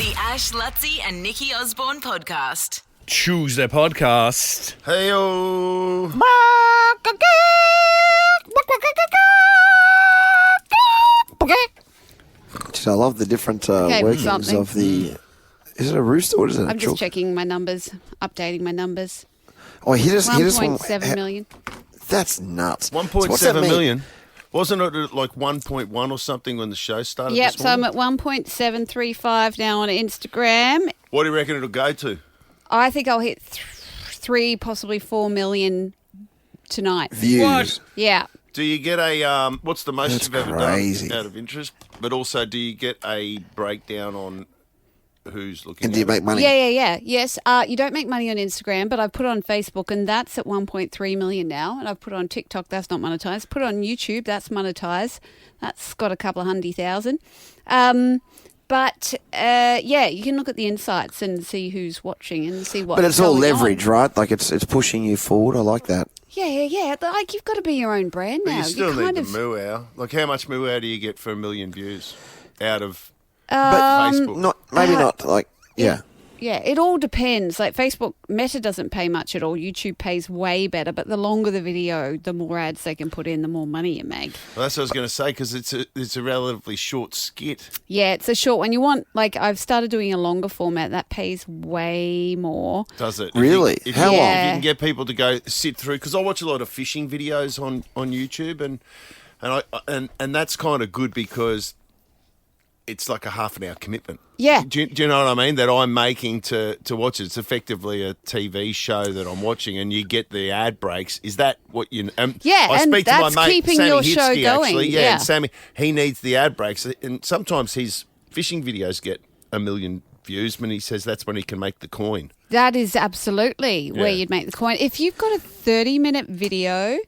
The Ash, Lutzi and Nikki Osborne podcast. Tuesday podcast. Hey-o. Jeez, I love the different workings something. of the... Is it a rooster? What is it? I'm just checking my numbers, updating my numbers. Oh, hit us one. 1.7 million. That's nuts. 1.7 million. Wasn't it at like 1.1 or something when the show started? Yep, this so I'm morning? at 1.735 now on Instagram. What do you reckon it'll go to? I think I'll hit 3, possibly 4 million tonight. Views. What? Yeah. Do you get a, what's the most That's you've ever crazy. done out of interest? But also, do you get a breakdown on who's looking And do you at it? make money? Yeah. Yes, you don't make money on Instagram, but I've put on Facebook, and that's at 1.3 million now. And I've put on TikTok, that's not monetized. Put on YouTube, that's monetized. That's got a couple of 100,000. But you can look at the insights and see who's watching and see what. But it's all going on. leverage, right? Like it's pushing you forward. I like that. Yeah. Like you've got to be your own brand But now. you still kind need of the moo-ow. Like, how much moo-ow do you get for 1 million views out of But Facebook? not like, yeah. Yeah, it all depends. Like Facebook, Meta doesn't pay much at all. YouTube pays way better, but the longer the video, the more ads they can put in, the more money you make. Well, that's what I was going to say, because it's a relatively short skit. Yeah, it's a short one. You want, like, I've started doing a longer format that pays way more. Does it? Really? How long? If you can get people to go sit through, because I watch a lot of fishing videos on YouTube, and that's kind of good because it's like a half an hour commitment. Yeah. Do you know what I mean? That I'm making to watch it. It's effectively a TV show that I'm watching, and you get the ad breaks. Is that what you? Yeah, I and speak that's to my mate keeping Sammy your show Hitsky, going. Actually. Yeah, Yeah. and Sammy, he needs the ad breaks, and sometimes his fishing videos get 1 million views. When he says that's when he can make the coin. That is absolutely where Yeah. you'd make the coin. If you've got a 30-minute video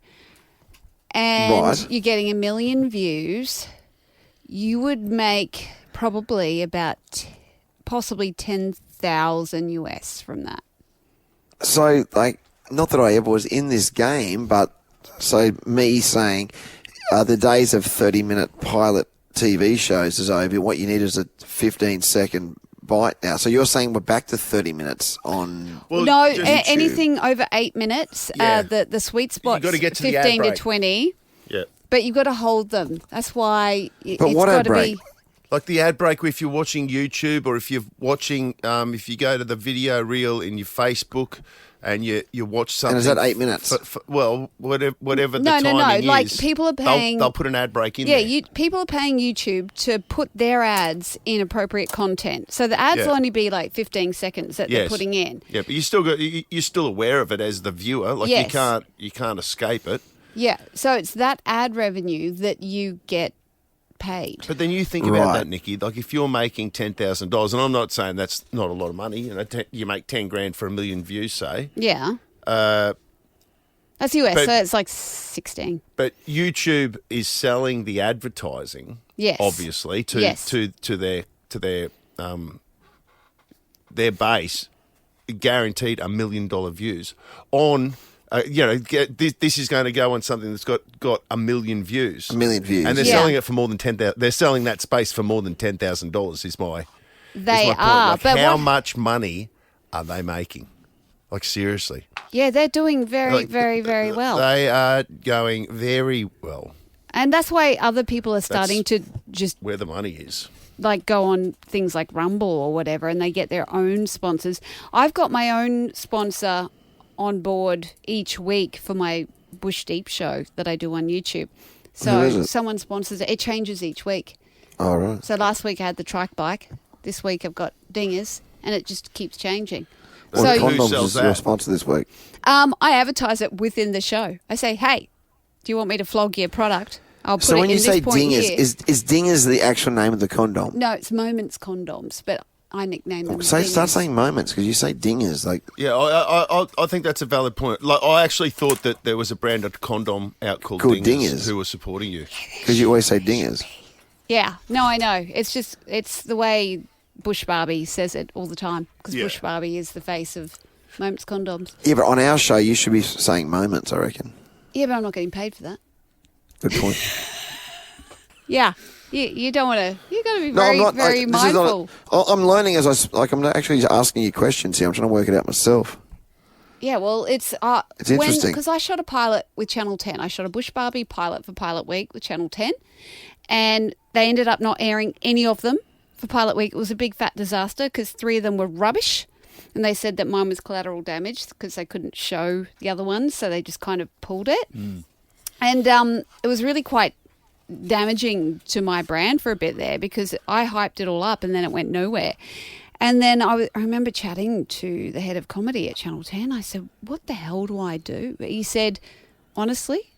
and Right. you're getting 1 million views, you would make probably about possibly 10,000 US from that. So, like, not that I ever was in this game, but so me saying the days of 30-minute pilot TV shows is over. What you need is a 15-second bite now. So you're saying we're back to 30 minutes on... Well, No, just YouTube. anything over 8 minutes. Yeah. The sweet spot's gotta get to the ad 15 to break. 20, Yeah. but you've got to hold them. That's why it's But what got ad to break? be... Like the ad break, if you're watching YouTube, or if you're watching, if you go to the video reel in your Facebook and you watch something. And is that 8 minutes? Well, whatever the No. timing is. Like, people are paying... They'll put an ad break in Yeah, there. people are paying YouTube to put their ads in appropriate content. So the ads Yeah. will only be like 15 seconds that they're Yes. putting in. Yeah, but you're still aware of it as the viewer. Like Yes. you can't escape it. Yeah, so it's that ad revenue that you get paid. But then you think about Right. that, Nikki. Like if you're making $10,000, and I'm not saying that's not a lot of money. You know, you make 10 grand for 1 million views, say. Yeah. Uh, That's US, but- so it's like 16. But YouTube is selling the advertising, Yes. obviously, to Yes. their base, guaranteed $1 million views on. This is going to go on something that's got 1 million views. 1 million views. and they're Yeah. selling it for more than 10,000. They're selling that space for more than $10,000. Is my They point. are. Like, but how what- much money are they making? Like seriously, Yeah, they're doing very, Like, very, very well. They are going very well. And that's why other people are starting to just Where the money is. like go on things like Rumble or whatever, and they get their own sponsors. I've got my own sponsor on board each week for my Bush Deep show that I do on YouTube. Who So is it? someone sponsors it. It changes each week. All right. So last week I had the trike bike. This week I've got dingers, and it just keeps changing. What So Who condoms sells is your that? sponsor this week? I advertise it within the show. I say, hey, do you want me to flog your product? I'll put So it when in you say this point dingers, here. is dingers the actual name of the condom? No, it's Moments Condoms, but I nickname them Start dingers. saying moments because you say dingers. Like, Yeah, I think that's a valid point. Like, I actually thought that there was a brand of condom out called Called Dingers, Dingers. who was supporting you. because you always say dingers. Yeah, no, I know. It's the way Bush Barbie says it all the time, because Yeah. Bush Barbie is the face of Moments Condoms. Yeah, but on our show, you should be saying moments, I reckon. Yeah, but I'm not getting paid for that. Good point. Yeah. You don't want to. You got to be No, very, I'm not. very This is mindful. I'm learning as I'm actually asking you questions here. I'm trying to work it out myself. Yeah, well, it's interesting. because I shot a pilot with Channel 10. I shot a Bush Barbie pilot for Pilot Week with Channel 10, and they ended up not airing any of them for Pilot Week. It was a big fat disaster because 3 of them were rubbish, and they said that mine was collateral damage because they couldn't show the other ones, so they just kind of pulled it. And it was really quite damaging to my brand for a bit there because I hyped it all up and then it went nowhere. And then I remember chatting to the head of comedy at Channel 10. I said, what the hell do I do? He said, honestly,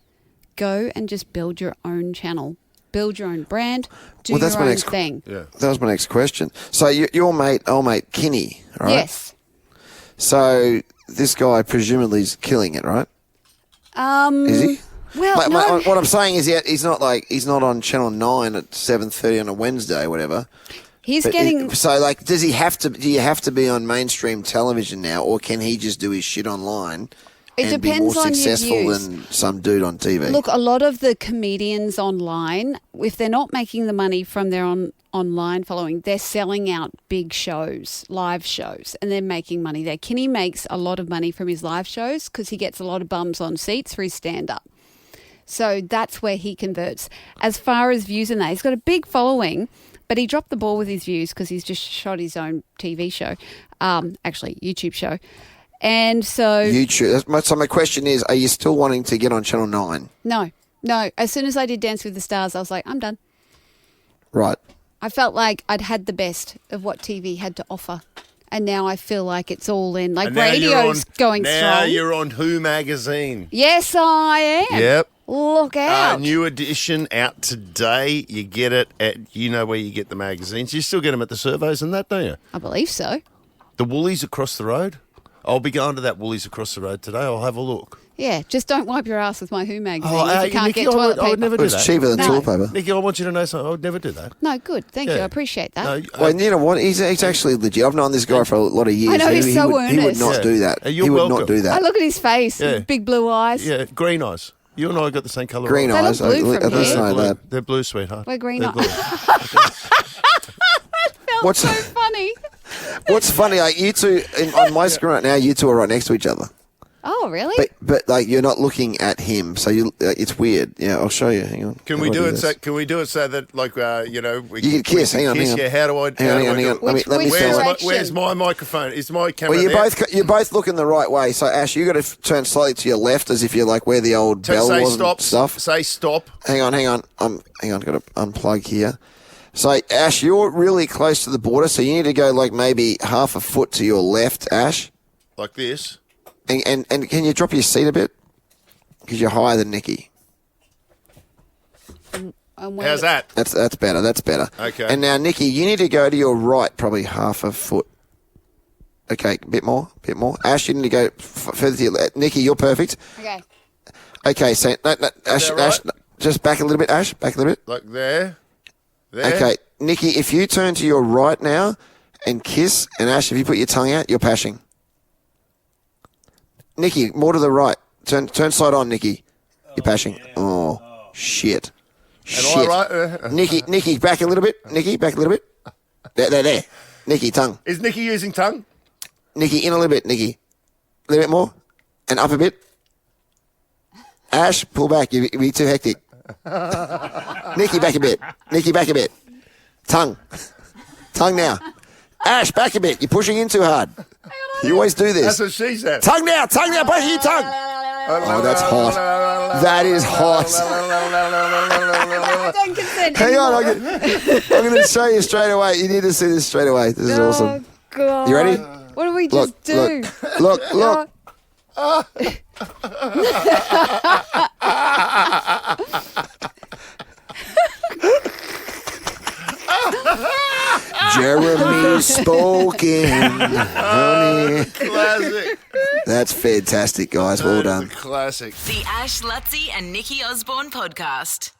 go and just build your own channel. Build your own brand. Do your own thing. Yeah. That was my next question. So your mate, old mate, Kinney, right? Yes. So this guy presumably is killing it, right? Is he? Well, no. What I'm saying is he's not on Channel 9 at 7:30 on a Wednesday or whatever. He's But getting... does he have to? Do you have to be on mainstream television now, or can he just do his shit online It and be more depends on your successful views. than some dude on TV? Look, a lot of the comedians online, if they're not making the money from their online following, they're selling out big shows, live shows, and they're making money there. Kinney makes a lot of money from his live shows because he gets a lot of bums on seats for his stand-up. So that's where he converts. As far as views and that, he's got a big following, but he dropped the ball with his views because he's just shot his own TV show, actually YouTube show. And so... YouTube. So my question is, are you still wanting to get on Channel 9? No. As soon as I did Dance with the Stars, I was like, I'm done. Right. I felt like I'd had the best of what TV had to offer. And now I feel like it's all in. Like And now radio's going Now strong. you're on Who magazine. Yes, I am. Yep. Look out. New edition out today. You get it at, where you get the magazines. You still get them at the servos and that, don't you? I believe so. The Woolies across the road. I'll be going to that Woolies across the road today. I'll have a look. Yeah, just don't wipe your ass with my Who magazine Oh, if you can't Nikki, get toilet I paper. would never do It's that. cheaper than toilet paper. Nikki, I want you to know something. I would never do that. No, good. Thank you. Yeah. I appreciate that. No, Well, you know what? He's actually legit. I've known this guy for a lot of years. I know, he's so he would earnest. not Yeah. do that. You're He would welcome. not do that. I look at his face, Yeah. his big blue eyes. Yeah, green eyes. You and I got the same colour. Green They look eyes. blue from I just here. know that. They're blue, sweetheart. We're green They're eyes. blue. Felt What's- so funny. What's funny, like you two on my screen right now, you two are right next to each other. Oh, really? But like you're not looking at him, so it's weird. Yeah, I'll show you. Hang on. Can How we I do it? this? So, can we do it so that, like, we You can kiss. Hang on, kiss? hang on. Yeah. How do I? Hang on. Let me Which film it. Where's my microphone? Is my camera Well, there? you're both looking the right way. So Ash, you got to turn slightly to your left, as if you're like where the old bell Say was stop. and stuff. Say stop. Hang on. Hang on. Got to unplug here. So Ash, you're really close to the border, so you need to go like maybe half a foot to your left, Ash. Like this. And can you drop your seat a bit? Because you're higher than Nikki. How's that? That's better. That's better. Okay. And now, Nikki, you need to go to your right, probably half a foot. Okay, a bit more. Ash, you need to go further to your left. Nikki, you're perfect. Okay. Okay, so Ash, that right? Ash, just back a little bit, Ash. Back a little bit. Like there. There. Okay, Nikki, if you turn to your right now and kiss, and Ash, if you put your tongue out, you're pashing. Nikki, more to the right. Turn side on, Nikki. You're pashing. Oh, shit. Am I right? Nikki, back a little bit. Nikki, back a little bit. There. Nikki, tongue. Is Nikki using tongue? Nikki, in a little bit, Nikki. A little bit more. And up a bit. Ash, pull back. You'll be too hectic. Nikki, back a bit. Nikki, back a bit. Tongue. Tongue now. Ash, back a bit. You're pushing in too hard. You always do this. That's what she said. Tongue now. Push your tongue. Oh, that's hot. That is hot. I don't consent Hang on. anymore. I'm going to show you straight away. You need to see this straight away. This is awesome. God. You ready? What do we just do? Look. Jeremy spoken, honey. Classic. That's fantastic, guys. Well done. Classic. The Ash, Lutzi and Nikki Osborne podcast.